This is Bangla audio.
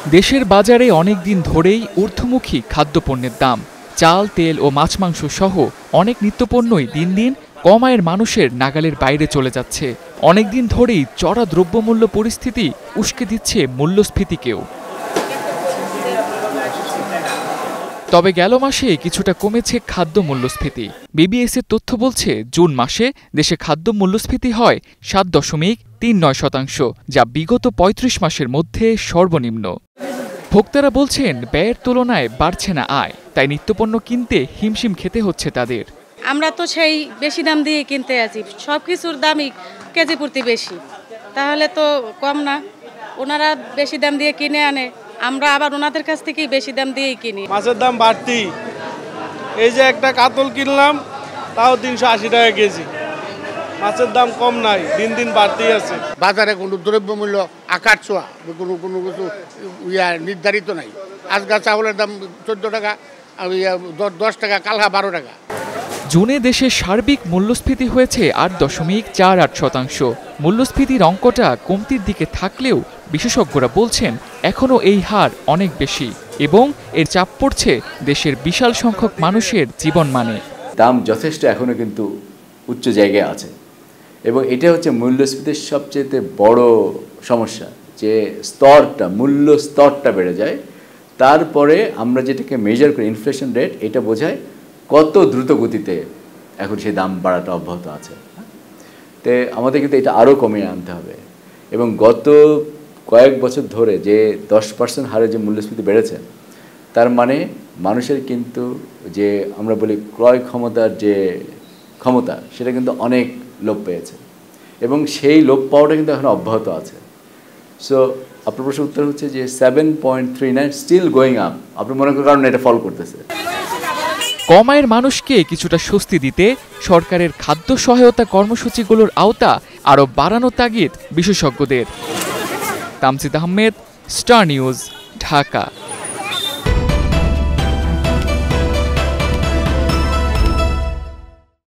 দেশের বাজারে অনেক দিন ধরেই ঊর্ধ্বমুখী খাদ্যপণ্যের দাম। চাল, তেল ও মাছ মাংস সহ অনেক নিত্যপণ্যই দিন দিন কম আয়ের মানুষের নাগালের বাইরে চলে যাচ্ছে। অনেক দিন ধরেই চড়া দ্রব্যমূল্য পরিস্থিতি উস্কে দিচ্ছে মূল্যস্ফীতিকেও। তবে গেল মাসে কিছুটা কমেছে খাদ্য মূল্যস্ফীতি। বিবিএস এর তথ্য বলছে, জুন মাসে দেশে খাদ্য মূল্যস্ফীতি হয় ৭.৩৯%, যা বিগত ৩৫ মাসের মধ্যে সর্বনিম্ন। ভোক্তারা বলছেন, ব্যয়ের তুলনায় বাড়ছে না আয়, তাই নিত্যপণ্য কিনতে হিমশিম খেতে হচ্ছে তাদের। আমরা তো সেই বেশি দাম দিয়ে কিনতে আছি, সব কিছুর দামই কেজি প্রতি বেশি, তাহলে তো কম না। ওনারা বেশি দাম দিয়ে কিনে আনে, আমরা আবার ওনাদের কাছ থেকেই বেশি দাম দিয়েই কিনি। মাছের দাম বাড়তি, এই যে একটা কাতল কিনলাম তাও ৩৮০ টাকা কেজি। মাছের দাম কম নাই, দিন দিন বাড়তি আছে। বাজারে কোনো দ্রব্যমূল্য আকার ছোঁয়া কোনো কিছু নির্ধারিত নাই। আজকাল চাউলের দাম ১৪ টাকা, ১০ টাকা, কালহা ১২ টাকা। জুনে দেশে সার্বিক মূল্যস্ফীতি হয়েছে ৮.৪৮%। মূল্যস্ফীতির অঙ্কটা কমতির দিকে থাকলেও বিশেষজ্ঞরা বলছেন, এখনও এই হার অনেক বেশি এবং এর চাপ পড়ছে দেশের বিশাল সংখ্যক মানুষের জীবনমানে। দাম যথেষ্ট এখনও কিন্তু উচ্চ জায়গায় আছে এবং এটা হচ্ছে মূল্যস্ফীতির সবচেয়ে বড় সমস্যা, যে মূল্য স্তরটা বেড়ে যায়। তারপরে আমরা যেটাকে মেজার করি ইনফ্লেশন রেট, এটা বোঝায় কত দ্রুত গতিতে এখন সেই দাম বাড়াটা অব্যাহত আছে। তো আমাদের কিন্তু এটা আরও কমিয়ে আনতে হবে এবং গত কয়েক বছর ধরে যে 10% হারে যে মূল্যস্ফীতি বেড়েছে, তার মানে মানুষের কিন্তু যে আমরা বলি ক্রয় ক্ষমতার যে ক্ষমতা, সেটা কিন্তু অনেক লোপ পেয়েছে এবং সেই লোপ পাওয়াটা কিন্তু এখন অব্যাহত আছে। সো আপনার প্রশ্নের উত্তর হচ্ছে যে 7.39 স্টিল গোয়িং আপ। আপনি মনে করার কারণে এটা ফল করতেছে। কম আয়ের মানুষকে কিছুটা স্বস্তি দিতে সরকারের খাদ্য সহায়তা কর্মসূচিগুলোর আওতা আরও বাড়ানো তাগিদ বিশেষজ্ঞদের। Tamjid Ahmed, star news, Dhaka.